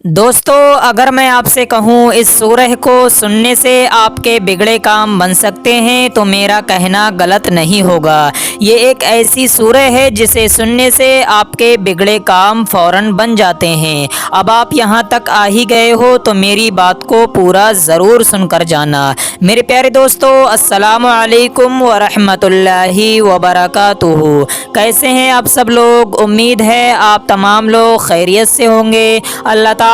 دوستو، اگر میں آپ سے کہوں اس سورہ کو سننے سے آپ کے بگڑے کام بن سکتے ہیں تو میرا کہنا غلط نہیں ہوگا۔ یہ ایک ایسی سورہ ہے جسے سننے سے آپ کے بگڑے کام فوراً بن جاتے ہیں۔ اب آپ یہاں تک آ ہی گئے ہو تو میری بات کو پورا ضرور سن کر جانا۔ میرے پیارے دوستو، السلام علیکم ورحمۃ اللہ وبرکاتہ۔ کیسے ہیں آپ سب لوگ؟ امید ہے آپ تمام لوگ خیریت سے ہوں گے۔ اللہ تعالیٰ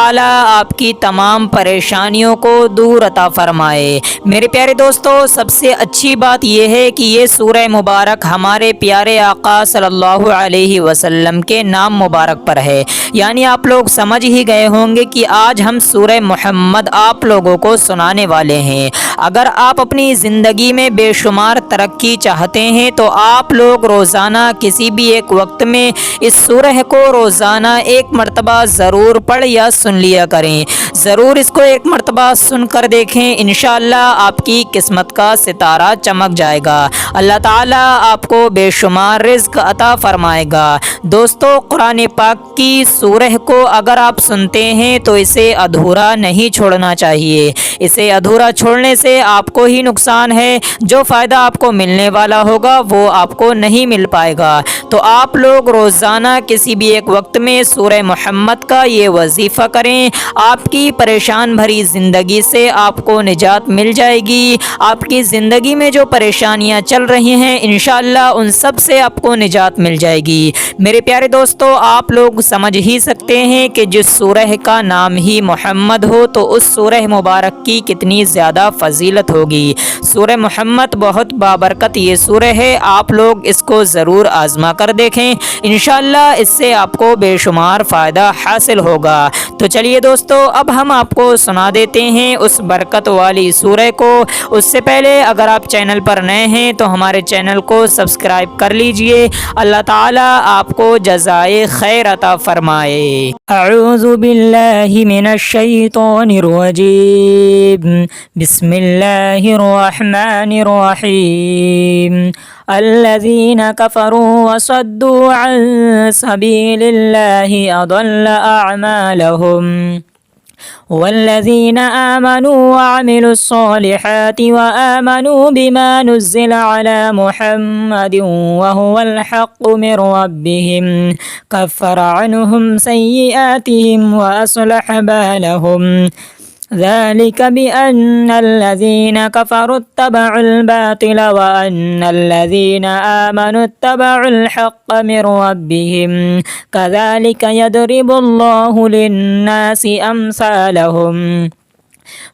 آپ کی تمام پریشانیوں کو دور عطا فرمائے۔ میرے پیارے دوستو، سب سے اچھی بات یہ ہے کہ یہ سورہ مبارک ہمارے پیارے آقا صلی اللہ علیہ وسلم کے نام مبارک پر ہے، یعنی آپ لوگ سمجھ ہی گئے ہوں گے کہ آج ہم سورہ محمد آپ لوگوں کو سنانے والے ہیں۔ اگر آپ اپنی زندگی میں بے شمار ترقی چاہتے ہیں تو آپ لوگ روزانہ کسی بھی ایک وقت میں اس سورہ کو روزانہ ایک مرتبہ ضرور پڑھ یا سن لیا کریں۔ ضرور اس کو ایک مرتبہ سن کر دیکھیں، انشاءاللہ آپ کی قسمت کا ستارہ چمک جائے گا۔ اللہ تعالیٰ آپ کو بے شمار رزق عطا فرمائے گا۔ دوستو، قرآن پاک کی سورہ کو اگر آپ سنتے ہیں تو اسے ادھورا نہیں چھوڑنا چاہیے۔ اسے ادھورا چھوڑنے سے آپ کو ہی نقصان ہے، جو فائدہ آپ کو ملنے والا ہوگا وہ آپ کو نہیں مل پائے گا۔ تو آپ لوگ روزانہ کسی بھی ایک وقت میں سورہ محمد کا یہ وظیفہ کریں، آپ کی پریشان بھری زندگی سے آپ کو نجات مل جائے گی۔ آپ کی زندگی میں جو پریشانیاں چل رہی ہیں انشاءاللہ ان سب سے آپ کو نجات مل جائے گی۔ میرے پیارے دوستو، آپ لوگ سمجھ ہی سکتے ہیں کہ جس سورہ کا نام ہی محمد ہو تو اس سورہ مبارک کی کتنی زیادہ فضیلت ہوگی۔ سورہ محمد بہت بابرکت یہ سورہ ہے، آپ لوگ اس کو ضرور آزما کر دیکھیں، انشاءاللہ اس سے آپ کو بے شمار فائدہ حاصل ہوگا۔ تو چلیے دوستو، اب ہم آپ کو سنا دیتے ہیں اس برکت والی سورہ کو۔ اس سے پہلے اگر آپ چینل پر نئے ہیں تو ہمارے چینل کو سبسکرائب کر لیجئے۔ اللہ تعالیٰ آپ کو جزائے خیر عطا فرمائے۔ اعوذ باللہ من الشیطان الرجیم، بسم اللہ الرحمن الرحیم۔ الذین کفروا وصدوا عن سبیل اللہ اضل اعمالهم، والذين آمنوا وعملوا الصالحات وآمنوا بما نزل على محمد وهو الحق من ربهم كفر عنهم سيئاتهم وأصلح بالهم، ذلك بأن الذين كفروا اتبعوا الباطل وأن الذين آمنوا اتبعوا الحق من ربهم كذلك يضرب الله للناس أمثالهم،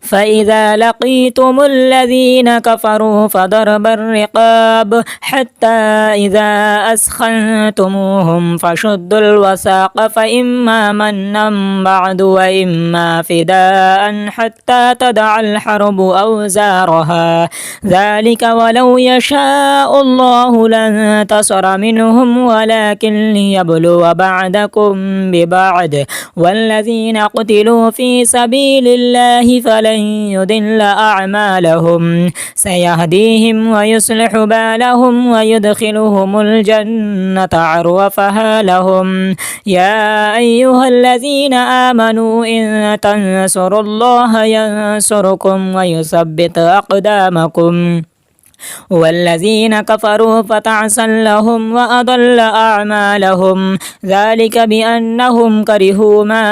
فإذا لقيتم الذين كفروا فضرب الرقاب حتى إذا أثخنتموهم فشدوا الوثاق فإما منا بعد وإما فداء حتى تدع الحرب أوزارها، ذلك ولو يشاء الله لانتصر منهم ولكن ليبلو بعضكم ببعض، والذين قتلوا في سبيل الله فلن يضل أعمالهم سيهديهم ويصلح بالهم ويدخلهم الجنة عرفها لهم، يا أيها الذين آمنوا إن تنصروا الله ينصركم ويثبت أقدامكم، والذين كفروا فتعسا لهم وأضل أعمالهم، ذلك بأنهم كرهوا ما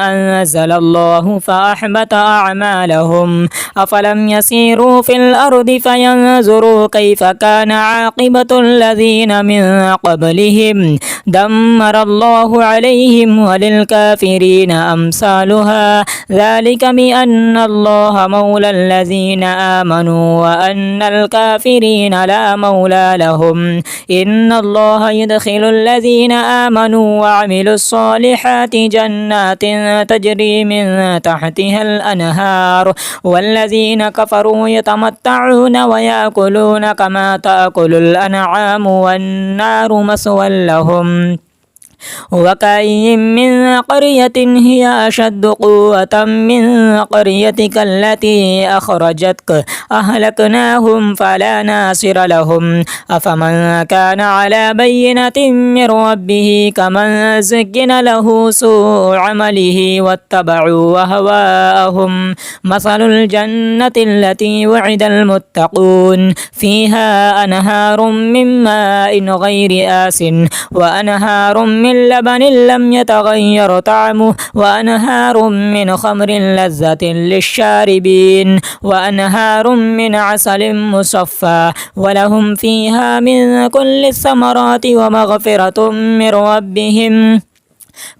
أنزل الله فأحبط أعمالهم، أفلم يسيروا في الأرض فينظروا كيف كان عاقبة الذين من قبلهم دمر الله عليهم وللكافرين أمثالها، ذلك بأن الله مولى الذين آمنوا وأن الكافرين لا مولى لهم، إن الله يدخل الذين آمنوا وعملوا الصالحات جنات تجري من تحتها الأنهار، والذين كفروا يتمتعون ويأكلون كما تأكل الأنعام والنار مثوى لهم، وكأين من قرية هي أشد قوة من قريتك التي أخرجتك أهلكناهم فلا ناصر لهم أفمن كان على بينة من ربه كمن زين له سوء عمله واتبعوا أهواءهم مثل الجنة التي وعد المتقون فيها أنهار من ماء غير آس وأنهار من لبن لم يتغير طعمه وأنهار من خمر لذة للشاربين وأنهار من عسل مصفى ولهم فيها من كل الثمرات ومغفرة من ربهم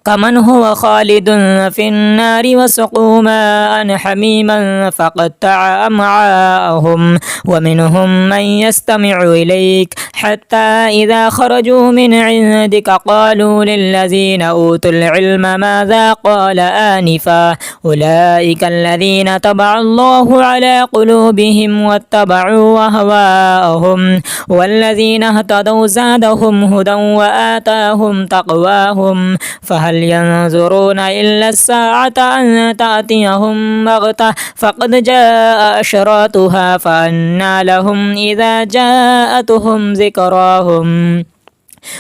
كمن هو خالد في النار وسقوا ماء حميما فقطع أمعاءهم ومنهم من يستمع إليك حتى إذا خرجوا من عندك قالوا للذين أوتوا العلم ماذا قال آنفا أولئك الذين طبع الله على قلوبهم واتبعوا أهواءهم والذين اهتدوا زادهم هدى وآتاهم تقواهم فهل ينظرون إلا الساعة أن تأتيهم بغتة فقد جاء أشراطها فأنى لهم إذا جاءتهم ذكراهم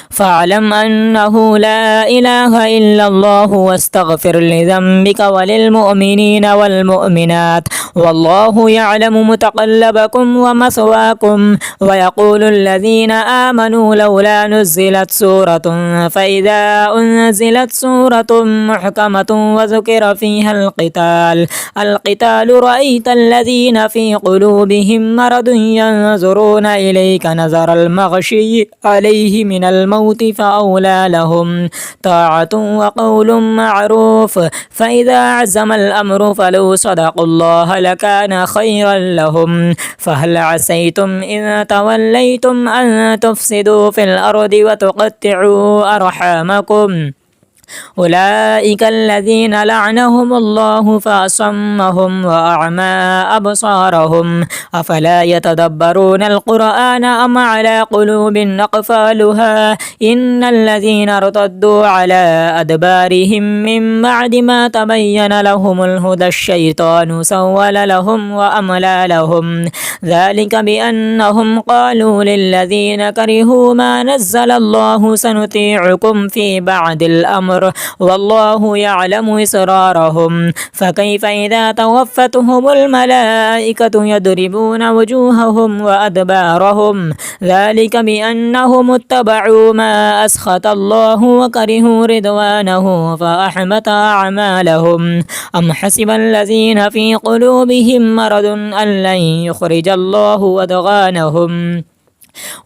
فاعلم أنه لا إله إلا الله واستغفر لذنبك وللمؤمنين والمؤمنات والله يعلم متقلبكم ومثواكم ويقول الذين آمنوا لولا نزلت سورة فإذا أنزلت سورة محكمة وذكر فيها القتال رأيت الذين في قلوبهم مرض ينظرون إليك نظر المغشي عليه من الموت فأولى لهم طاعة وقول معروف فإذا عزم الأمر فلو صدقوا الله لكان خيرا لهم فهل عسيتم إن توليتم أن تفسدوا في الأرض وتقطعوا أرحامكم أولئك الذين لعنهم الله فأصمهم وأعمى أبصارهم أفلا يتدبرون القرآن أم على قلوب أقفالها إن الذين ارتدوا على أدبارهم من بعد ما تبين لهم الهدى الشيطان سول لهم وأملى لهم ذلك بأنهم قالوا للذين كرهوا ما نزل الله سنطيعكم في بعد الأمر والله يعلم إسرارهم فكيف إذا توفتهم الملائكة يضربون وجوههم وأدبارهم ذلك بأنهم اتبعوا ما أسخط الله وكرهوا رضوانه فأحبط أعمالهم أم حسب الذين في قلوبهم مرض أن لن يخرج الله أضغانهم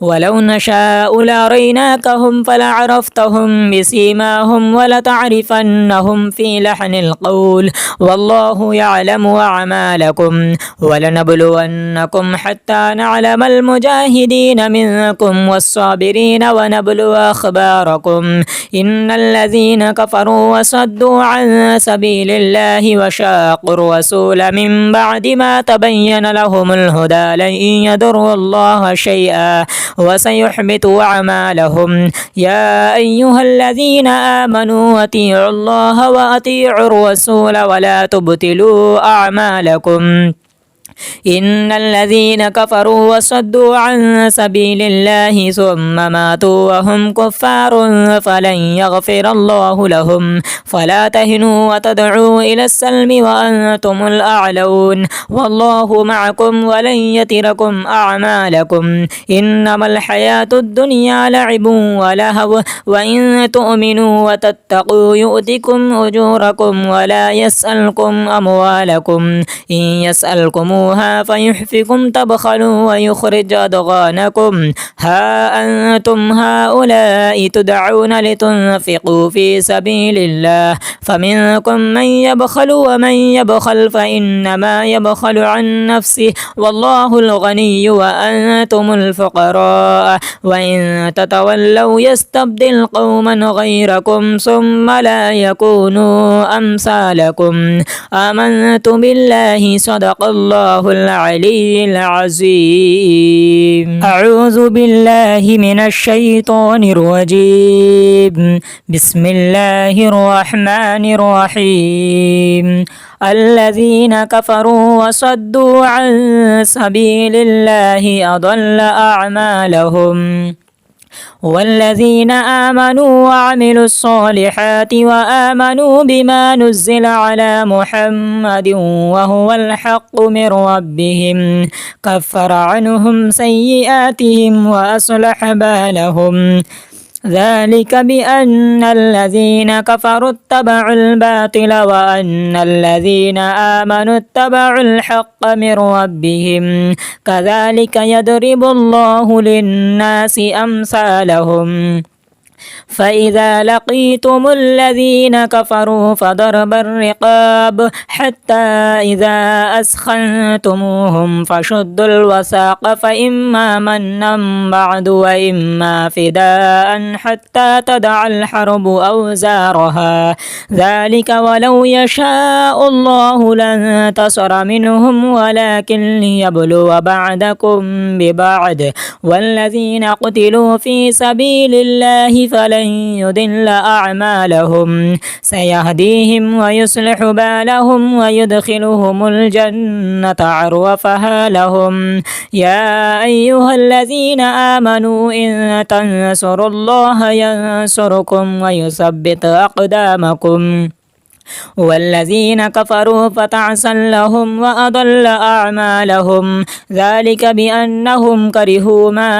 ولو نشاء لأريناكهم فلعرفتهم بسيماهم ولتعرفنهم في لحن القول والله يعلم أعمالكم ولنبلونكم حتى نعلم المجاهدين منكم والصابرين ونبلو أخباركم إن الذين كفروا وصدوا عن سبيل الله وشاقوا الرسول من بعد ما تبين لهم الهدى لن يضروا الله شيئا وسيحبط أعمالهم يا أيها الذين آمنوا أطيعوا الله وأطيعوا الرسول ولا تبطلوا أعمالكم إن الذين كفروا وصدوا عن سبيل الله ثم ماتوا وهم كفار فلن يغفر الله لهم فلا تهنوا وتدعوا إلى السلم وأنتم الأعلون والله معكم ولن يتركم أعمالكم إنما الحياة الدنيا لعب ولهو وإن تؤمنوا وتتقوا يؤتكم أجوركم ولا يسألكم أموالكم إن يسألكم فيحفكم تبخلوا ويخرج أضغانكم ها أنتم هؤلاء تدعون لتنفقوا في سبيل الله فمنكم من يبخل ومن يبخل فإنما يبخل عن نفسه والله الغني وأنتم الفقراء وإن تتولوا يستبدل قوما غيركم ثم لا يكونوا أمثالكم آمنت بالله صدق الله الله العلي العظيم. أعوذ بالله من الشيطان الرجيم. بسم الله الرحمن الرحيم. الذين كفروا وصدوا عن سبيل الله أضل أعمالهم. والذين آمنوا وعملوا الصالحات وآمنوا بما نزل على محمد وهو الحق من ربهم كفر عنهم سيئاتهم وأصلح بالهم. ذلك بأن الذين كفروا اتبعوا الباطل وأن الذين آمنوا اتبعوا الحق من ربهم كذلك يضرب الله للناس أمثالهم. فإذا لقيتم الذين كفروا فضرب الرقاب حتى إذا أسخنتموهم فشدوا الوثاق فإما منا بعد وإما فداء حتى تدع الحرب أوزارها. ذلك ولو يشاء الله لانتصر منهم ولكن ليبلو بعضكم ببعض. والذين قتلوا في سبيل الله فلن يضل أعمالهم سيهديهم ويصلح بالهم ويدخلهم الجنة عرفها لهم. يا أيها الذين آمنوا إن تنصروا الله ينصركم ويثبت أقدامكم. والذين كفروا فتعسا لهم وأضل أعمالهم. ذلك بأنهم كرهوا ما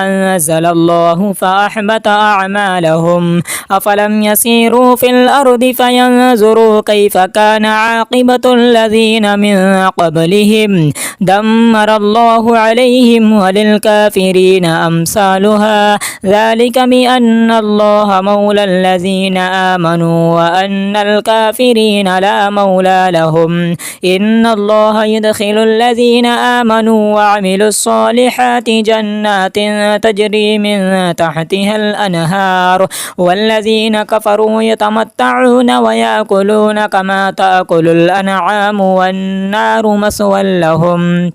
أنزل الله فأحبط أعمالهم. أفلم يسيروا في الأرض فينظروا كيف كان عاقبة الذين من قبلهم دمر الله عليهم وللكافرين أمثالها. ذلك بأن الله مولى الذين آمنوا وأن الكافرين لا مولى لهم. إن الله يدخل الذين آمنوا وعملوا الصالحات جنات تجري من تحتها الأنهار. والذين كفروا يتمتعون ويأكلون كما تأكل الأنعام والنار مثوى لهم.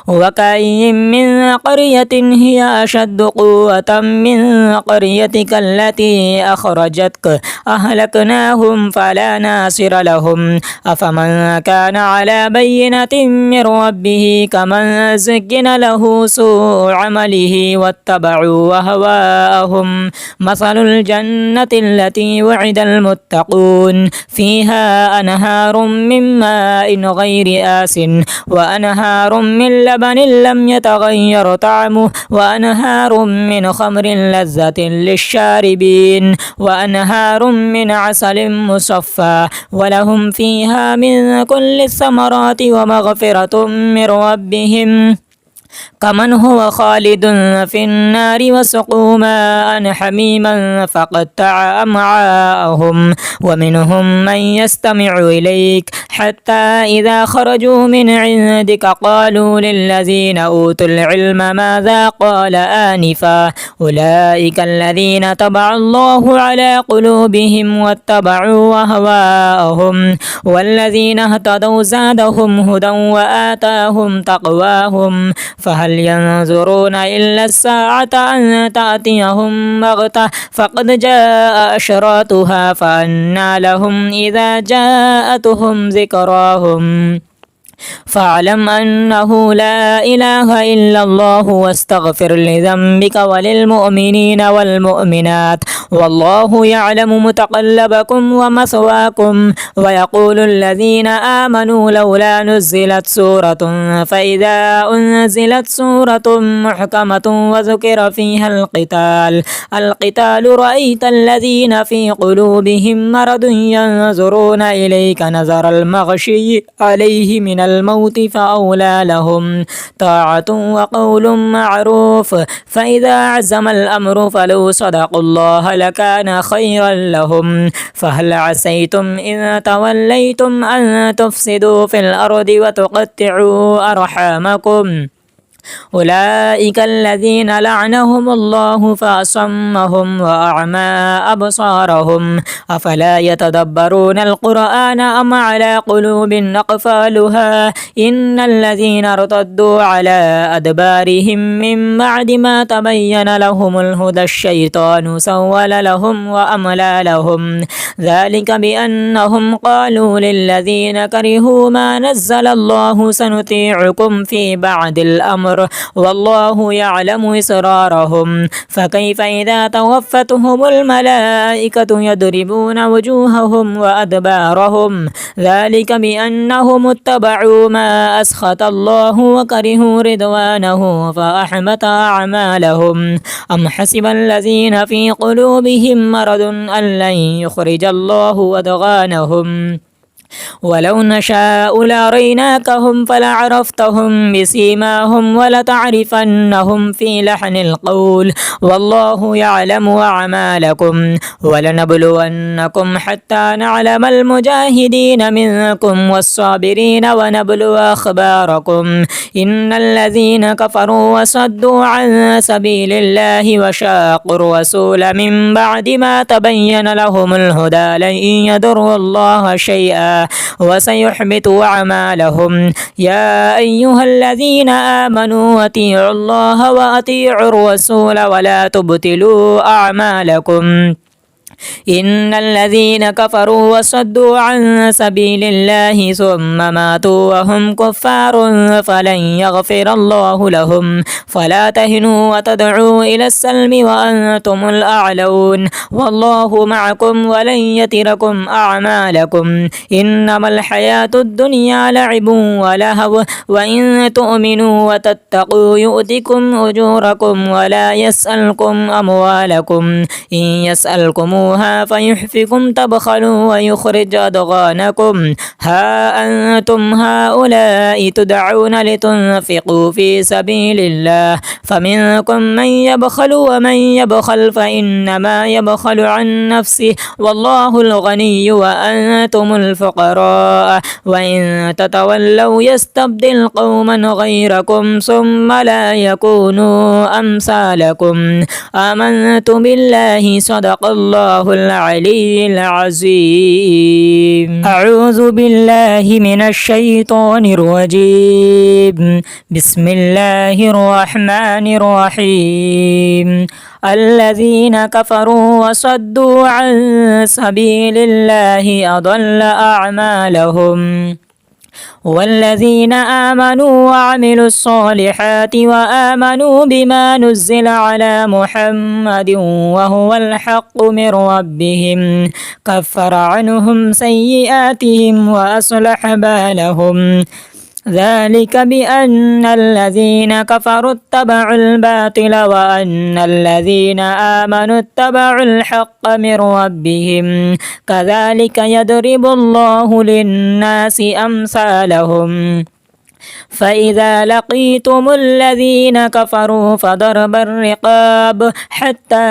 وكأين من قرية هي أشد قوة من قريتك التي أخرجتك أهلكناهم فلا ناصر لهم. أفمن كان على بينة من ربه كمن زين له سوء عمله واتبعوا أهواءهم. مثل الجنة التي وعد المتقون فيها أنهار من ماء غير آس وأنهار من لبن لم يتغير طعمه وأنهار من خمر لذة للشاربين وأنهار من عسل مصفى ولهم فيها من كل الثمرات ومغفرة من ربهم كمن هو خالد في النار وسقوا ماء حميما فقطع أمعاءهم. ومنهم من يستمع إليك حتى إذا خرجوا من عندك قالوا للذين أوتوا العلم ماذا قال آنفا أولئك الذين طبع الله على قلوبهم واتبعوا أهواءهم. والذين اهتدوا زادهم هدى وآتاهم تقواهم. فهل ينظرون إلا الساعة أن تأتيهم بغتة فقد جاء أشراطها فأنى لهم إذا جاءتهم ذكراهم. فاعلم أنه لا إله إلا الله واستغفر لذنبك وللمؤمنين والمؤمنات والله يعلم متقلبكم ومثواكم. ويقول الذين آمنوا لولا نزلت سورة فإذا أنزلت سورة محكمة وذكر فيها القتال رأيت الذين في قلوبهم مرض ينظرون إليك نظر المغشي عليه من الموت فأولى لهم طاعة وقول معروف. فإذا عزم الأمر فلو صدقوا الله لكان خيرا لهم. فهل عسيتم إن توليتم أن تفسدوا في الأرض وتقطعوا أرحامكم أولئك الذين لعنهم الله فأصمهم وأعمى أبصارهم أفلا يتدبرون القرآن أم على قلوب أقفالها إن الذين ارتدوا على أدبارهم من بعد ما تبين لهم الهدى الشيطان سول لهم وأملى لهم ذلك بأنهم قالوا للذين كرهوا ما نزل الله سنطيعكم في بعد الأمر والله يعلم إسرارهم فكيف إذا توفتهم الملائكة يضربون وجوههم وأدبارهم ذلك بأنهم اتبعوا ما أسخط الله وكرهوا رضوانه فأحبط أعمالهم أم حسب الذين في قلوبهم مرض أن لن يخرج الله أضغانهم ولو نشاء لأريناكهم فلعرفتهم بسيماهم ولتعرفنهم في لحن القول والله يعلم أعمالكم ولنبلونكم حتى نعلم المجاهدين منكم والصابرين ونبلو أخباركم إن الذين كفروا وصدوا عن سبيل الله وشاقوا الرسول من بعد ما تبين لهم الهدى لن يضروا الله شيئا وسيحبط أعمالهم يا أيها الذين آمنوا أطيعوا الله وأطيعوا الرسول ولا تبطلوا أعمالكم إن الذين كفروا وصدوا عن سبيل الله ثم ماتوا وهم كفار فلن يغفر الله لهم فلا تهنوا وتدعوا إلى السلم وأنتم الأعلون والله معكم ولن يتركم أعمالكم إنما الحياة الدنيا لعب ولهو وإن تؤمنوا وتتقوا يؤتكم أجوركم ولا يسألكم أموالكم إن يسألكم فيحفكم تبخلوا ويخرج أضغانكم ها أنتم هؤلاء تدعون لتنفقوا في سبيل الله فمنكم من يبخل ومن يبخل فإنما يبخل عن نفسه والله الغني وأنتم الفقراء وإن تتولوا يستبدل قوما غيركم ثم لا يكونوا أمثالكم آمنت بالله صدق الله العلي العظيم أعوذ بالله من الشيطان الرجيم بسم الله الرحمن الرحيم الذين كفروا وصدوا عن سبيل الله أضل أعمالهم والذين آمنوا وعملوا الصالحات وآمنوا بما نزل على محمد وهو الحق من ربهم كفر عنهم سيئاتهم وأصلح بالهم ذلك بأن الذين كفروا اتبعوا الباطل وأن الذين آمنوا اتبعوا الحق من ربهم كذلك يضرب الله للناس أمثالهم فإذا لقيتم الذين كفروا فضرب الرقاب حتى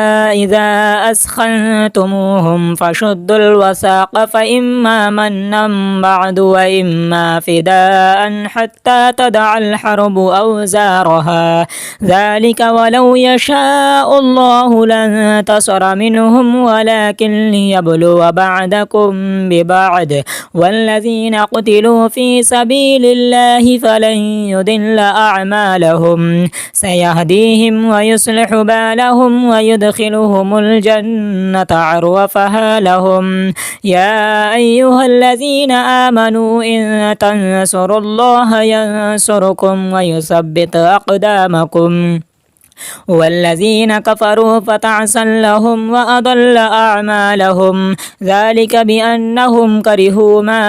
إذا أسخنتموهم فشدوا الوثاق فإما منا بعد وإما فداء حتى تدع الحرب أوزارها ذلك ولو يشاء الله لانتصر منهم ولكن ليبلو بعضكم ببعض والذين قتلوا في سبيل الله فلن يضل أعمالهم سيهديهم ويصلح بالهم ويدخلهم الجنة عرفها لهم يا أيها الذين آمنوا إن تنصروا الله ينصركم ويثبت أقدامكم والذين كفروا فتعسا لهم وأضل أعمالهم ذلك بأنهم كرهوا ما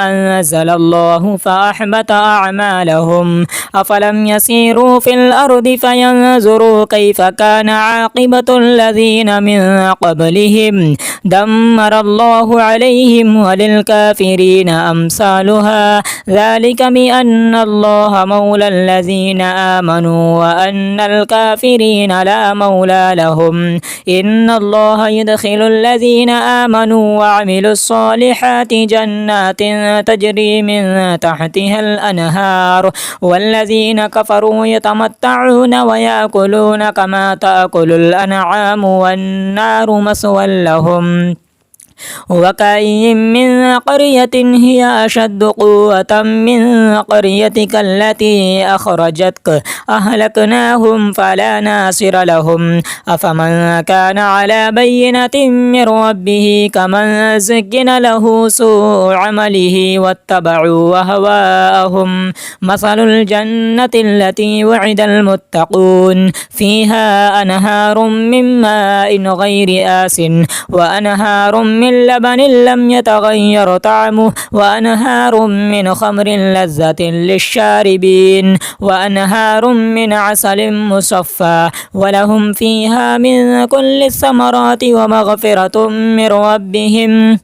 أنزل الله فأحبط أعمالهم أفلم يسيروا في الأرض فينظروا كيف كان عاقبة الذين من قبلهم دمر الله عليهم وللكافرين أمثالها ذلك بأن الله مولى الذين آمنوا وأن الكافرين والكافرين لا مولى لهم. إن الله يدخل الذين آمنوا وعملوا الصالحات جنات تجري من تحتها الأنهار والذين كفروا يتمتعون ويأكلون كما تأكل الأنعام والنار مثوى لهم. وكأي من قرية هي أشد قوة من قريتك التي أخرجتك أهلكناهم فلا ناصر لهم. أفمن كان على بينة من ربه كمن زين له سوء عمله واتبعوا وهواءهم. مثل الجنة التي وعد المتقون فيها أنهار من ماء غير آس وأنهار من لبن لم يتغير طعمه وأنهار من خمر لذة للشاربين وأنهار من عسل مصفى ولهم فيها من كل الثمرات ومغفرة من ربهم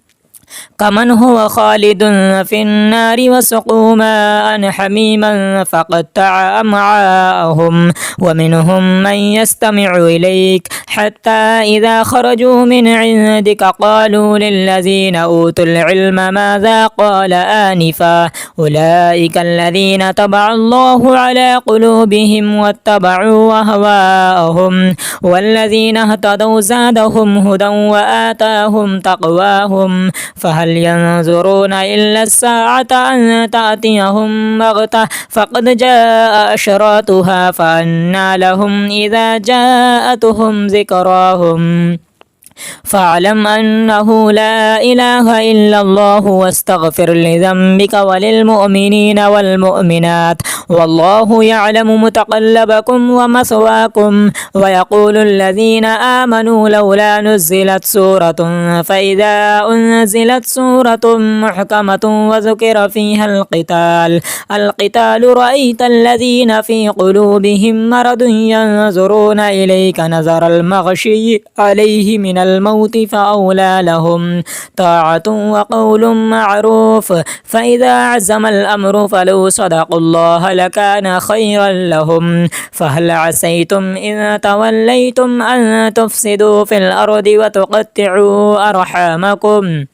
كمن هو خالد في النار وسقوا ماء حميما فقطع أمعاءهم. ومنهم من يستمع إليك حتى إذا خرجوا من عندك قالوا للذين أوتوا العلم ماذا قال آنفا أولئك الذين طبع الله على قلوبهم واتبعوا أهواءهم والذين اهتدوا زادهم هدى وآتاهم تقواهم. فهل ينظرون إلا الساعة أن تأتيهم بغتة فقد جاء أشراطها فأنى لهم إذا جاءتهم ذكراهم. فاعلم أنه لا إله إلا الله واستغفر لذنبك وللمؤمنين والمؤمنات والله يعلم متقلبكم ومثواكم. ويقول الذين آمنوا لولا نزلت سورة فإذا أنزلت سورة محكمة وذكر فيها القتال رأيت الذين في قلوبهم مرض ينظرون إليك نظر المغشي عليه من الموت فأولى لهم طاعة وقول معروف. فإذا عزم الأمر فلو صدقوا الله لكان خيرا لهم. فهل عسيتم إن توليتم أن تفسدوا في الأرض وتقطعوا أرحامكم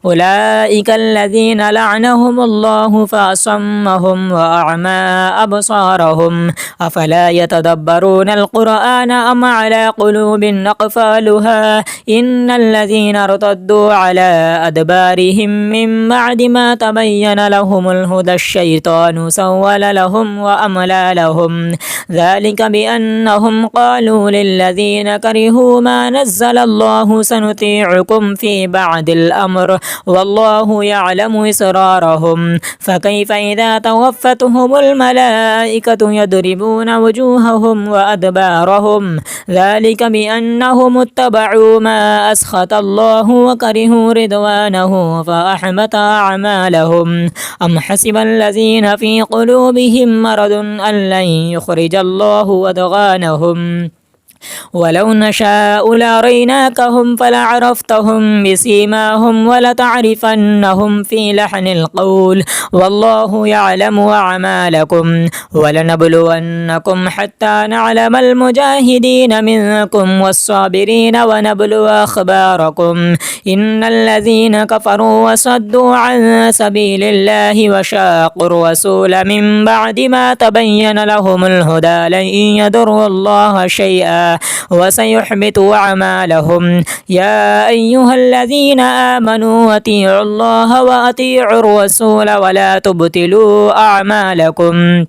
أولئك الذين لعنهم الله فأصمهم وأعمى أبصارهم. أفلا يتدبرون القرآن أم على قلوب أقفالها. إن الذين ارتدوا على أدبارهم من بعد ما تبين لهم الهدى الشيطان سول لهم وأملى لهم. ذلك بأنهم قالوا للذين كرهوا ما نزل الله سنطيعكم في بعض الأمر والله يعلم إسرارهم. فكيف إذا توفتهم الملائكة يضربون وجوههم وأدبارهم. ذلك بأنهم اتبعوا ما أسخط الله وكرهوا رضوانه فأحبط أعمالهم. أم حسب الذين في قلوبهم مرض أن لن يخرج الله أضغانهم. ولو نشاء لأريناكهم فلعرفتهم بسيماهم ولتعرفنهم في لحن القول والله يعلم أعمالكم. ولنبلونكم حتى نعلم المجاهدين منكم والصابرين ونبلو أخباركم. إن الذين كفروا وصدوا عن سبيل الله وشاقوا الرسول من بعد ما تبين لهم الهدى لن يضروا الله شيئا وسيحبط أعمالهم. يا أيها الذين آمنوا أطيعوا الله وأطيعوا الرسول ولا تبطلوا أعمالكم.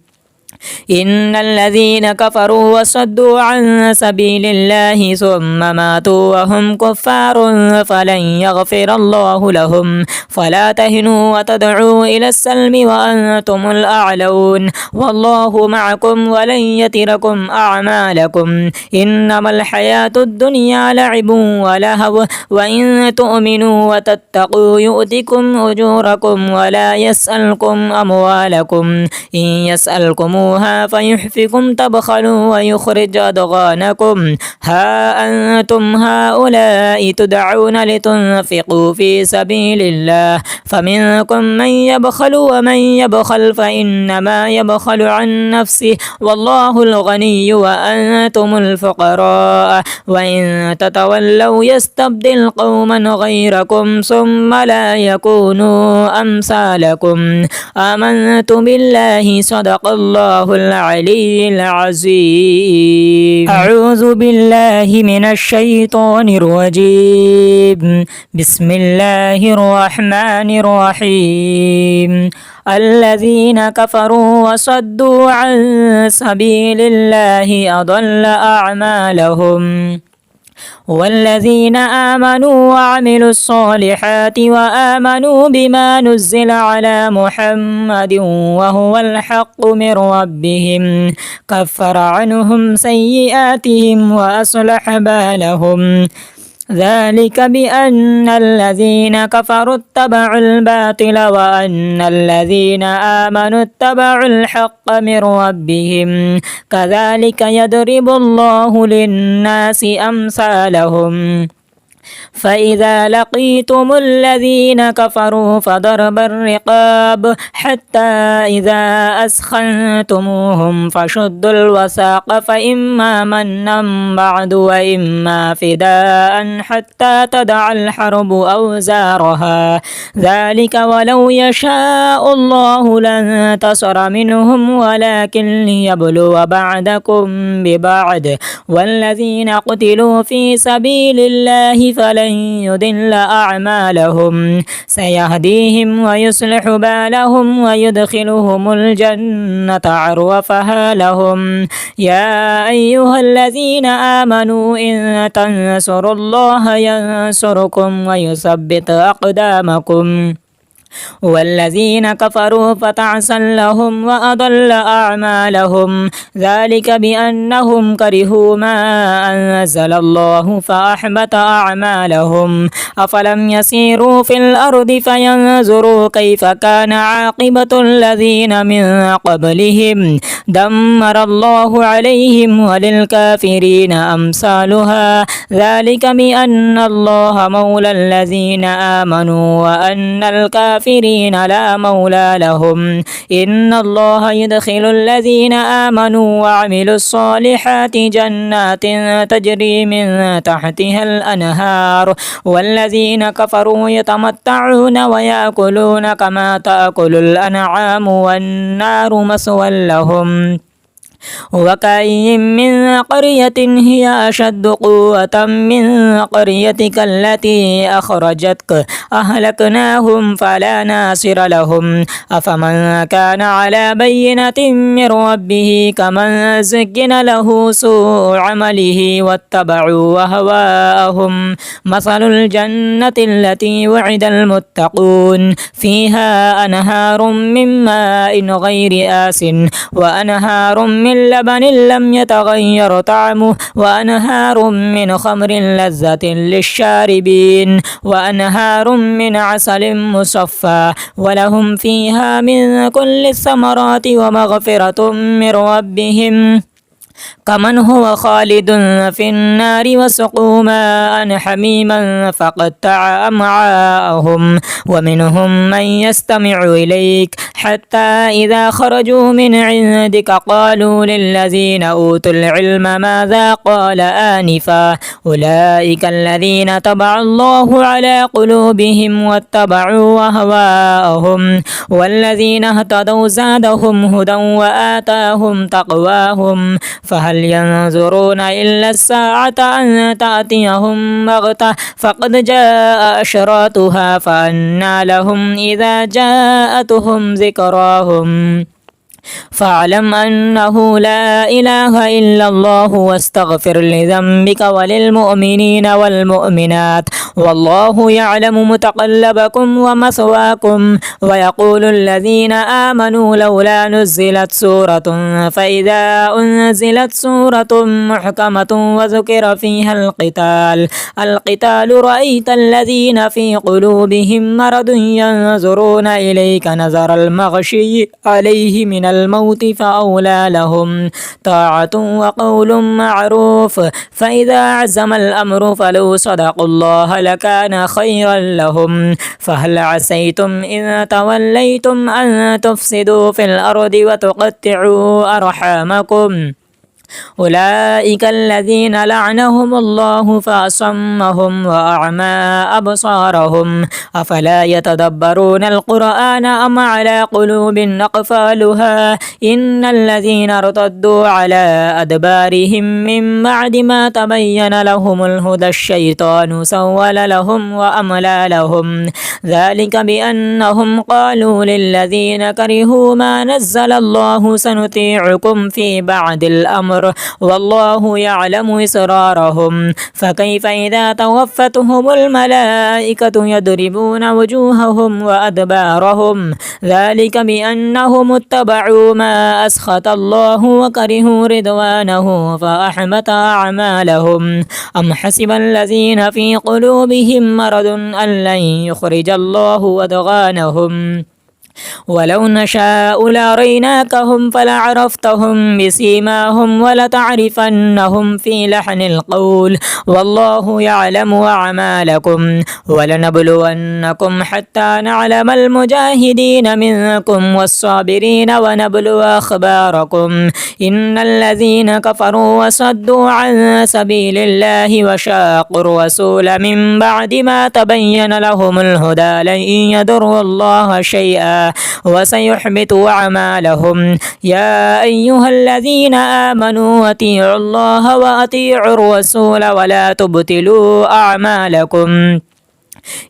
إن الذين كفروا وصدوا عن سبيل الله ثم ماتوا وهم كفار فلن يغفر الله لهم. فلا تهنوا وتدعوا إلى السلم وأنتم الأعلون والله معكم ولن يتركم أعمالكم. إنما الحياة الدنيا لعب ولهو وإن تؤمنوا وتتقوا يؤتكم أجوركم ولا يسألكم أموالكم. إن يسألكم تحبوها فيحفكم تبخلوا ويخرج أضغانكم ها أنتم هؤلاء تدعون لتنفقوا في سبيل الله فمنكم من يبخل ومن يبخل فإنما يبخل عن نفسه والله الغني وأنتم الفقراء وإن تتولوا يستبدل قوما غيركم ثم لا يكونوا أمثالكم آمنت بالله صدق الله العلي العظيم أعوذ بالله من الشيطان الرجيم بسم الله الرحمن الرحيم الذين كفروا وصدوا عن سبيل الله أضل أعمالهم والذين آمنوا وعملوا الصالحات وآمنوا بما نزل على محمد وهو الحق من ربهم كفر عنهم سيئاتهم وأصلح بالهم ذلك بأن الذين كفروا اتبعوا الباطل وأن الذين آمنوا اتبعوا الحق من ربهم كذلك يضرب الله للناس أمثالهم فإذا لقيتم الذين كفروا فضرب الرقاب حتى إذا أسخنتموهم فشدوا الوثاق فإما منا بعد وإما فداء حتى تدع الحرب أوزارها ذلك ولو يشاء الله لانتصر منهم ولكن ليبلو بعضكم ببعض والذين قتلوا في سبيل الله فلن يضل أعمالهم سيهديهم ويصلح بالهم ويدخلهم الجنة عرفها لهم يا أيها الذين آمنوا إن تنصروا الله ينصركم ويثبت أقدامكم والذين كفروا فتعسا لهم وأضل أعمالهم ذلك بأنهم كرهوا ما أنزل الله فأحبط أعمالهم أفلم يسيروا في الأرض فينظروا كيف كان عاقبة الذين من قبلهم دمر الله عليهم وللكافرين أمثالها ذلك بأن الله مولى الذين آمنوا وأن الكافرين لا مولى لهم إن الله يدخل الذين آمنوا وعملوا الصالحات جنات تجري من تحتها الأنهار والذين كفروا يتمتعون ويأكلون كما تأكل الأنعام والنار مثوى لهم وكأين من قرية هي أشد قوة من قريتك التي أخرجتك أهلكناهم فلا ناصر لهم أفمن كان على بينة من ربه كمن زين له سوء عمله واتبعوا وهواءهم مثل الجنة التي وعد المتقون فيها أنهار من ماء غير آس وأنهار من لبن لم يتغير طعمه وأنهار من خمر لذة للشاربين وأنهار من عسل مصفى ولهم فيها من كل الثمرات ومغفرة من ربهم كمن هو خالد في النار وسقوا ماء حميما فقطع أمعاءهم ومنهم من يستمع إليك حتى إذا خرجوا من عندك قالوا للذين أوتوا العلم ماذا قال آنفا أولئك الذين طبع الله على قلوبهم واتبعوا أهواءهم والذين اهتدوا زادهم هدى وآتاهم تقواهم فهل ينظرون إلا الساعة أن تأتيهم بغتة فقد جاء أشراطها فأنى لهم إذا جاءتهم ذكراهم فاعلم أنه لا إله إلا الله واستغفر لذنبك وللمؤمنين والمؤمنات والله يعلم متقلبكم ومثواكم ويقول الذين آمنوا لولا نزلت سورة فإذا أنزلت سورة محكمة وذكر فيها القتال رأيت الذين في قلوبهم مرض ينظرون إليك نظر المغشي عليه من الموت فأولى لهم طاعة وقول معروف فإذا عزم الأمر فلو صدقوا الله لكان خيرا لهم فهل عسيتم إن توليتم أن تفسدوا في الأرض وتقطعوا أرحامكم أولئك الذين لعنهم الله فأصمهم وأعمى أبصارهم أفلا يتدبرون القرآن أم على قلوب أقفالها إن الذين ارتدوا على أدبارهم من بعد ما تبين لهم الهدى الشيطان سول لهم وأملى لهم ذلك بأنهم قالوا للذين كرهوا ما نزل الله سنطيعكم في بعض الأمر والله يعلم إسرارهم فكيف إذا توفتهم الملائكة يضربون وجوههم وأدبارهم ذلك بأنهم اتبعوا ما أسخط الله وكرهوا رضوانه فأحبط أعمالهم أم حسب الذين في قلوبهم مرض أن لن يخرج الله أضغانهم ولو نشاء لأريناكهم فلعرفتهم بسيماهم ولتعرفنهم في لحن القول والله يعلم أعمالكم ولنبلونكم حتى نعلم المجاهدين منكم والصابرين ونبلو أخباركم إن الذين كفروا وصدوا عن سبيل الله وشاقوا الرسول من بعد ما تبين لهم الهدى لن يضروا الله شيئا وسيحبط أعمالهم يا أيها الذين آمنوا أطيعوا الله وأطيعوا الرسول ولا تبطلوا أعمالكم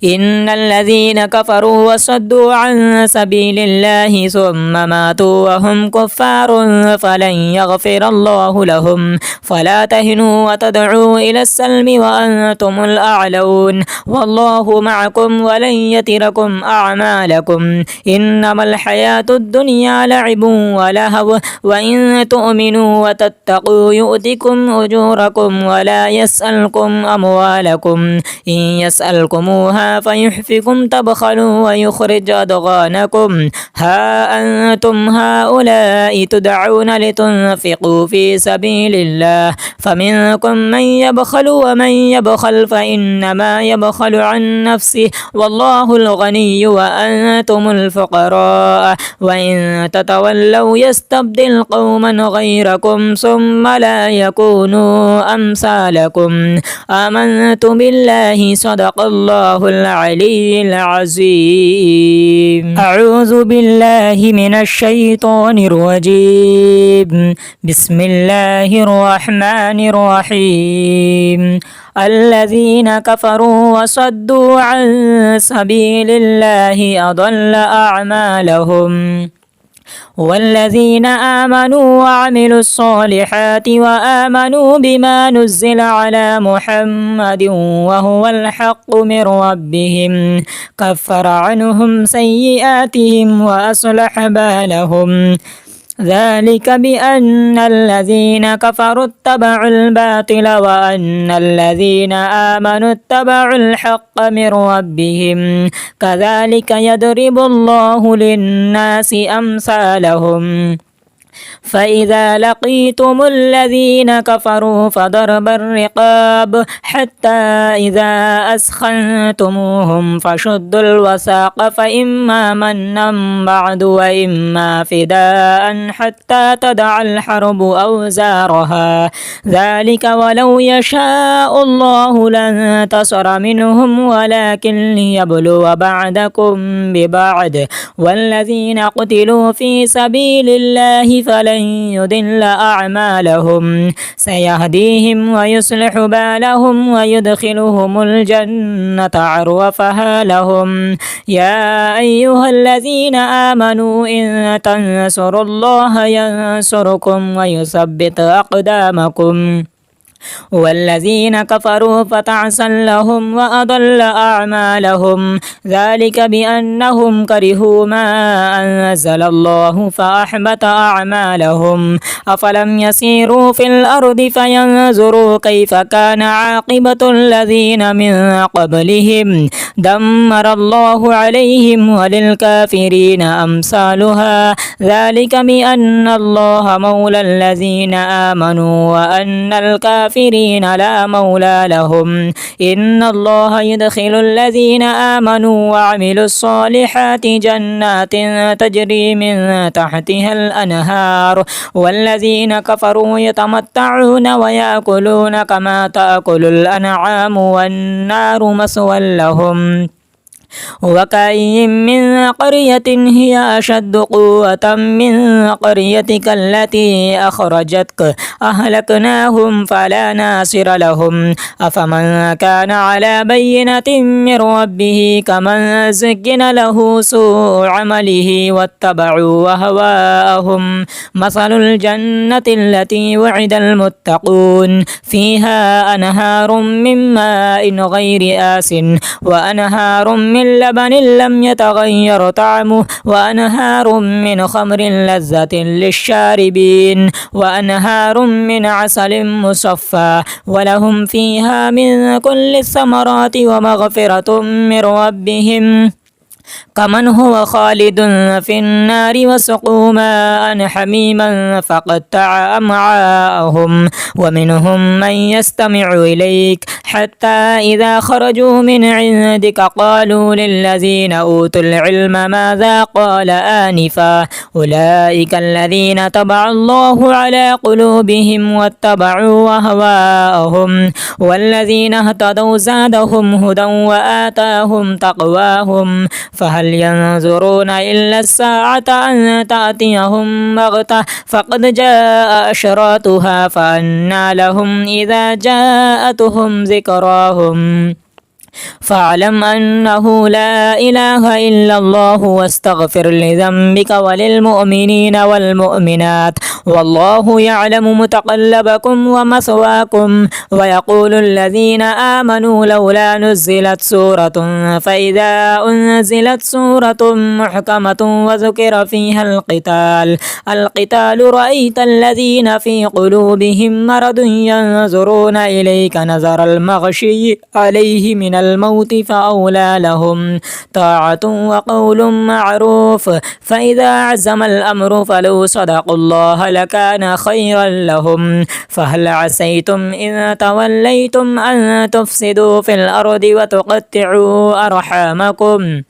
إن الذين كفروا وصدوا عن سبيل الله ثم ماتوا وهم كفار فلن يغفر الله لهم فلا تهنوا وتدعوا إلى السلم وأنتم الأعلون والله معكم ولن يتركم أعمالكم إنما الحياة الدنيا لعب ولهو وإن تؤمنوا وتتقوا يؤتكم أجوركم ولا يسألكم أموالكم إن يسألكموها فيحفكم تبخلوا ويخرج أضغانكم ها أنتم هؤلاء تدعون لتنفقوا في سبيل الله فمنكم من يبخل ومن يبخل فإنما يبخل عن نفسه والله الغني وأنتم الفقراء وإن تتولوا يستبدل قوما غيركم ثم لا يكونوا أمثالكم آمنت بالله صدق الله العلي العظيم أعوذ بالله من الشيطان الرجيم بسم الله الرحمن الرحيم الذين كفروا وصدوا عن سبيل الله أضل أعمالهم والذين آمنوا وعملوا الصالحات وآمنوا بما نزل على محمد وهو الحق من ربهم كفر عنهم سيئاتهم وأصلح بالهم ذلك بأن الذين كفروا اتبعوا الباطل وأن الذين آمنوا اتبعوا الحق من ربهم كذلك يضرب الله للناس أمثالهم فإذا لقيتم الذين كفروا فضرب الرقاب حتى إذا أسخنتموهم فشدوا الوثاق فإما منا بعد وإما فداء حتى تدع الحرب أوزارها ذلك ولو يشاء الله لانتصر منهم ولكن ليبلو بعضكم ببعض والذين قتلوا في سبيل الله فلن يضل أعمالهم سيهديهم ويصلح بالهم ويدخلهم الجنة عرفها لهم يا أيها الذين آمنوا إن تنصروا الله ينصركم ويثبت أقدامكم والذين كفروا فتعسا لهم وأضل أعمالهم ذلك بأنهم كرهوا ما أنزل الله فأحبط أعمالهم أفلم يسيروا في الأرض فينظروا كيف كان عاقبة الذين من قبلهم دمر الله عليهم وللكافرين أمثالها ذلك بأن الله مولى الذين آمنوا وأن الكافرين لا مولى لهم إن الله يدخل الذين آمنوا وعملوا الصالحات جنات تجري من تحتها الأنهار والذين كفروا يتمتعون ويأكلون كما تأكل الأنعام والنار مثوى لهم وكأين من قرية هي أشد قوة من قريتك التي أخرجتك أهلكناهم فلا ناصر لهم أفمن كان على بينة من ربه كمن زين له سوء عمله واتبعوا وهواءهم مثل الجنة التي وعد المتقون فيها أنهار من ماء غير آس وأنهار من لبن لم يتغير طعمه وأنهار من خمر لذة للشاربين وأنهار من عسل مصفى ولهم فيها من كل الثمرات ومغفرة من ربهم كمن هو خالد في النار وسقوا ماء حميما فقطع أمعاءهم ومنهم من يستمع إليك حتى إذا خرجوا من عندك قالوا للذين أوتوا العلم ماذا قال آنفا أولئك الذين طبع الله على قلوبهم واتبعوا أهواءهم والذين اهتدوا زادهم هدى وآتاهم تقواهم فهل ينظرون إلا الساعة أن تأتيهم بغتة فقد جاء أشراطها فأنى لهم إذا جاءتهم ذكراهم فاعلم أنه لا إله إلا الله واستغفر لذنبك وللمؤمنين والمؤمنات والله يعلم متقلبكم ومثواكم ويقول الذين آمنوا لولا نزلت سورة فإذا أنزلت سورة محكمة وذكر فيها القتال رأيت الذين في قلوبهم مرض ينظرون إليك نظر المغشي عليه من الموت فأولى لهم طاعة وقول معروف فإذا عزم الأمر فلو صدقوا الله لكان خيرا لهم فهل عسيتم إن توليتم أن تفسدوا في الأرض وتقطعوا أرحامكم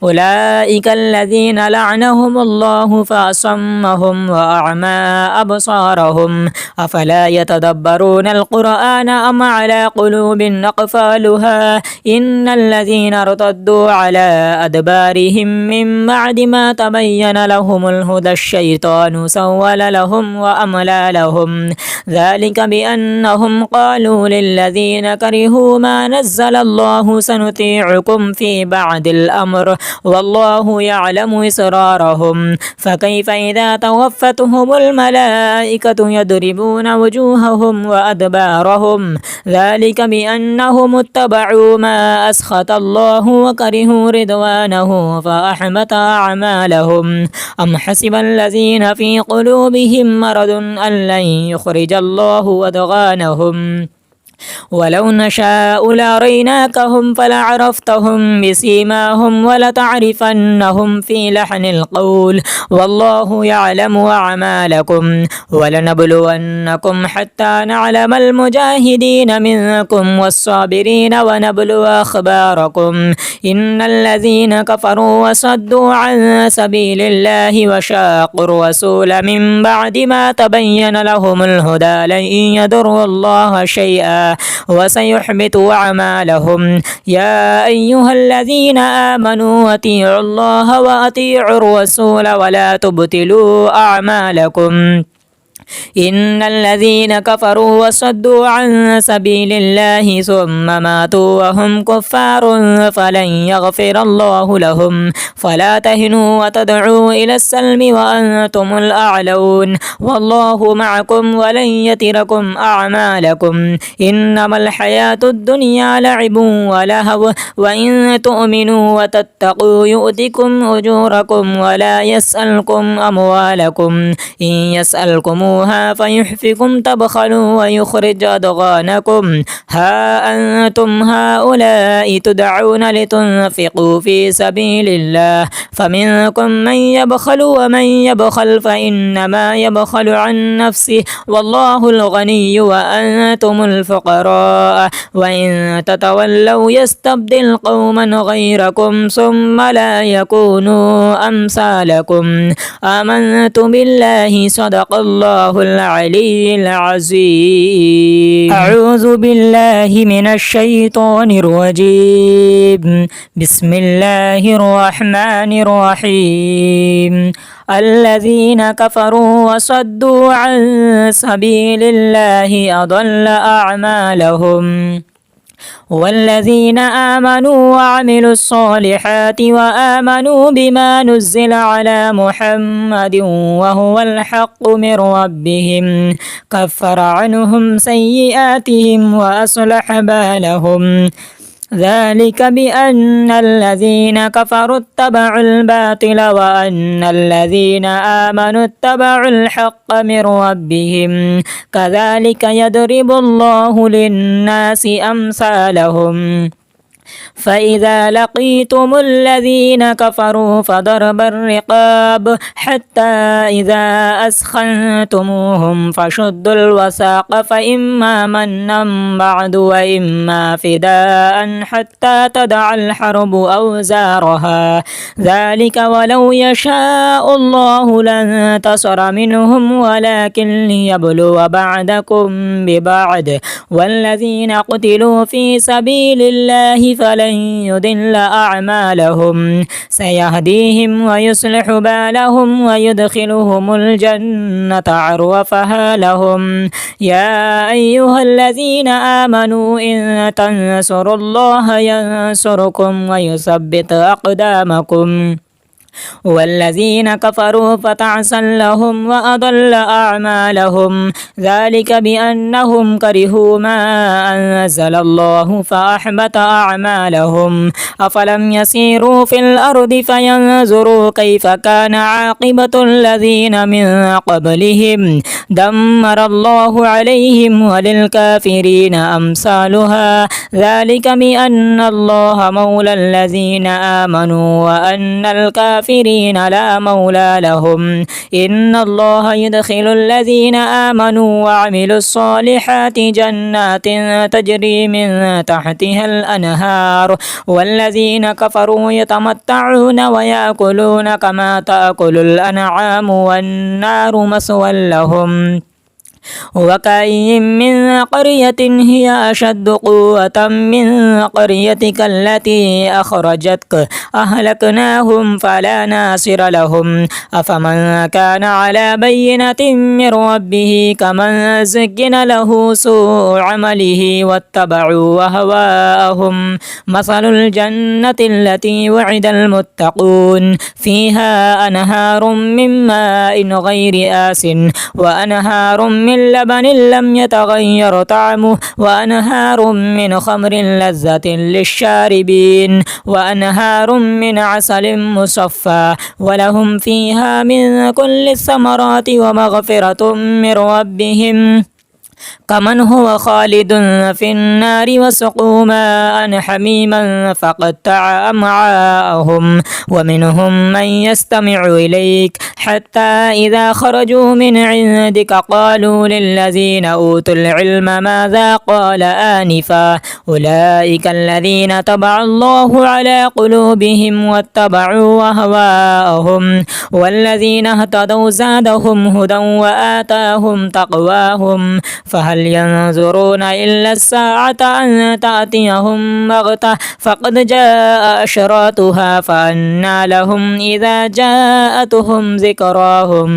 أولئك الذين لعنهم الله فأصمهم وأعمى أبصارهم أفلا يتدبرون القرآن أم على قلوب أقفالها إن الذين ارتدوا على أدبارهم من بعد ما تبين لهم الهدى الشيطان سول لهم وأملى لهم ذلك بأنهم قالوا للذين كرهوا ما نزل الله سنطيعكم في بعض الأمر والله يعلم إسرارهم فكيف إذا توفتهم الملائكة يضربون وجوههم وأدبارهم ذلك بأنهم اتبعوا ما أسخط الله وكرهوا رضوانه فأحبط أعمالهم أم حسب الذين في قلوبهم مرض أن لن يخرج الله أضغانهم ولو نشاء لأريناكهم فلعرفتهم بسيماهم ولتعرفنهم في لحن القول والله يعلم أعمالكم ولنبلونكم حتى نعلم المجاهدين منكم والصابرين ونبلو أخباركم إن الذين كفروا وصدوا عن سبيل الله وشاقوا الرسول من بعد ما تبين لهم الهدى لن يضروا الله شيئا وسيحبط أعمالهم يا أيها الذين آمنوا أطيعوا الله وأطيعوا الرسول ولا تبطلوا أعمالكم إن الذين كفروا وصدوا عن سبيل الله ثم ماتوا وهم كفار فلن يغفر الله لهم فلا تهنوا وتدعوا إلى السلم وأنتم الأعلون والله معكم ولن يتركم أعمالكم إنما الحياة الدنيا لعب ولهو وإن تؤمنوا وتتقوا يؤتكم أجوركم ولا يسألكم أموالكم إن يسألكموها فيحفكم تبخلوا ويخرج أضغانكم ها أنتم هؤلاء تدعون لتنفقوا في سبيل الله فمنكم من يبخل ومن يبخل فإنما يبخل عن نفسه والله الغني وأنتم الفقراء وإن تتولوا يستبدل قوما غيركم ثم لا يكونوا أمثالكم آمنت بالله صدق الله العلي العظيم أعوذ بالله من الشيطان الرجيم بسم الله الرحمن الرحيم الذين كفروا وصدوا عن سبيل الله أضل أعمالهم والذين آمنوا وعملوا الصالحات وآمنوا بما نزل على محمد وهو الحق من ربهم كفر عنهم سيئاتهم وأصلح بالهم ذلك بأن الذين كفروا اتبعوا الباطل وأن الذين آمنوا اتبعوا الحق من ربهم كذلك يضرب الله للناس أمثالهم فإذا لقيتم الذين كفروا فضرب الرقاب حتى إذا أسخنتموهم فشدوا الوثاق فإما منا بعد وإما فداء حتى تدع الحرب أوزارها ذلك ولو يشاء الله لانتصر منهم ولكن ليبلو بعضكم ببعض والذين قتلوا في سبيل الله فلن يضل أعمالهم سيهديهم ويصلح بالهم ويدخلهم الجنة عرفها لهم يا أيها الذين آمنوا إن تنصروا الله ينصركم ويثبت أقدامكم والذين كفروا فتعسا لهم وأضل أعمالهم ذلك بأنهم كرهوا ما أنزل الله فأحبط أعمالهم أفلم يسيروا في الأرض فينظروا كيف كان عاقبة الذين من قبلهم دمر الله عليهم وللكافرين أمثالها ذلك بأن الله مولى الذين آمنوا وأن الكافرين لا مولى لهم إن الله يدخل الذين آمنوا وعملوا الصالحات جنات تجري من تحتها الأنهار والذين كفروا يتمتعون ويأكلون كما تأكل الأنعام والنار مثوى لهم وكأي من قرية هي أشد قوة من قريتك التي أخرجتك أهلكناهم فلا ناصر لهم أفمن كان على بينة من ربه كمن زين له سوء عمله واتبعوا وهواءهم مثل الجنة التي وعد المتقون فيها أنهار من ماء غير آس وأنهار من لبن لم يتغير طعمه وأنهار من خمر لذة للشاربين وأنهار من عسل مصفى ولهم فيها من كل الثمرات ومغفرة من ربهم كمن هو خالد في النار وسقوا ماء حميما فقطع أمعاءهم ومنهم من يستمع إليك حتى إذا خرجوا من عندك قالوا للذين أوتوا العلم ماذا قال آنفا أولئك الذين طبع الله على قلوبهم واتبعوا أهواءهم والذين اهتدوا زادهم هدى وآتاهم تقواهم فهل ينظرون إلا الساعة أن تأتيهم بغتة فقد جاء أشراطها فأنى لهم إذا جاءتهم ذكراهم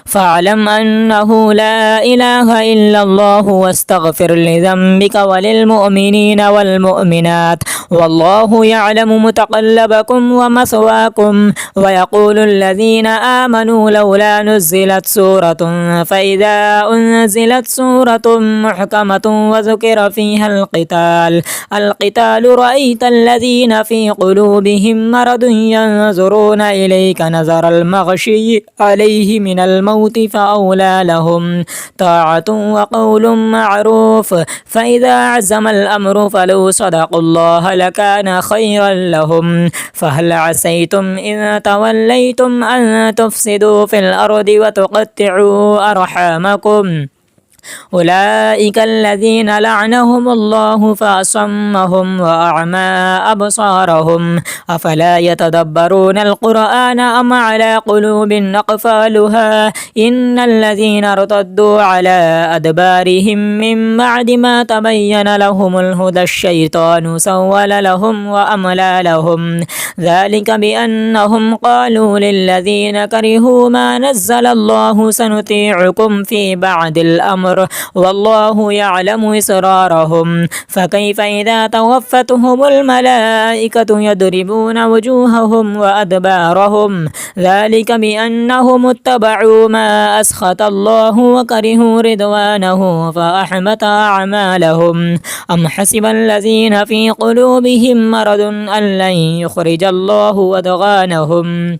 فاعلم أنه لا إله إلا الله واستغفر لذنبك وللمؤمنين والمؤمنات والله يعلم متقلبكم ومثواكم. ويقول الذين آمنوا لولا نزلت سورة فإذا أنزلت سورة محكمة وذكر فيها القتال رأيت الذين في قلوبهم مرض ينظرون إليك نظر المغشي عليه من الموت فأولى لهم طاعة وقول معروف. فإذا عزم الأمر فلو صدقوا الله لكان خيرا لهم. فهل عسيتم إن توليتم أن تفسدوا في الأرض وتقطعوا أرحامكم؟ أولئك الذين لعنهم الله فأصمهم وأعمى أبصارهم. أفلا يتدبرون القرآن أم على قلوب أقفالها؟ إن الذين ارتدوا على أدبارهم من بعد ما تبين لهم الهدى الشيطان سول لهم وأملى لهم. ذلك بأنهم قالوا للذين كرهوا ما نزل الله سنطيعكم في بعض الأمر والله يعلم إسرارهم. فكيف إذا توفتهم الملائكة يضربون وجوههم وأدبارهم؟ ذلك بأنهم اتبعوا ما أسخط الله وكرهوا رضوانه فأحبط أعمالهم. أم حسب الذين في قلوبهم مرض أن لن يخرج الله أضغانهم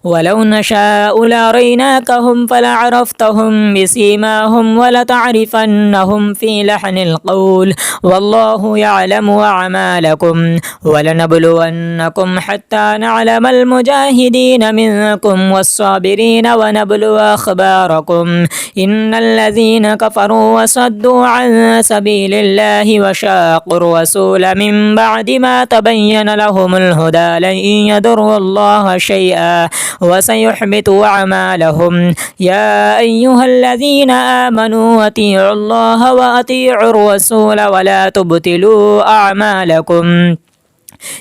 ولو نشاء لأريناكهم فلعرفتهم بسيماهم ولتعرفنهم في لحن القول والله يعلم أعمالكم. ولنبلونكم حتى نعلم المجاهدين منكم والصابرين ونبلو أخباركم. إن الذين كفروا وصدوا عن سبيل الله وشاقوا الرسول من بعد ما تبين لهم الهدى لن يضروا الله شيئا وسيحبط أعمالهم. يا أيها الذين آمنوا أطيعوا الله وأطيعوا الرسول ولا تبطلوا أعمالكم.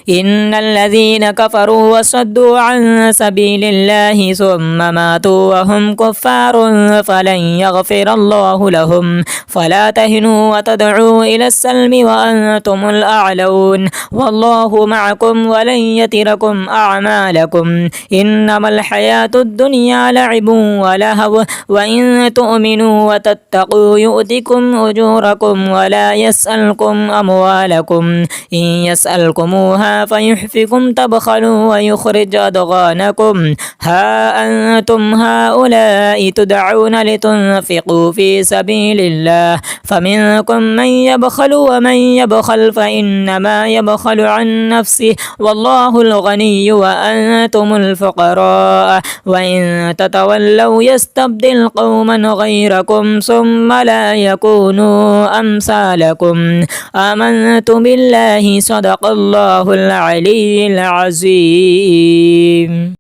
إن الذين كفروا وصدوا عن سبيل الله ثم ماتوا وهم كفار فلن يغفر الله لهم. فلا تهنوا وتدعوا إلى السلم وأنتم الأعلون والله معكم ولن يتركم أعمالكم. إنما الحياة الدنيا لعب ولهو وإن تؤمنوا وتتقوا يؤتكم أجوركم ولا يسألكم أموالكم. إن يسألكم فيحفكم تبخلوا ويخرج أضغانكم. ها أنتم هؤلاء تدعون لتنفقوا في سبيل الله فمنكم من يبخل ومن يبخل فإنما يبخل عن نفسه والله الغني وأنتم الفقراء. وإن تتولوا يستبدل قوما غيركم ثم لا يكونوا أمثالكم. آمنت بالله صدق الله العلي العظيم.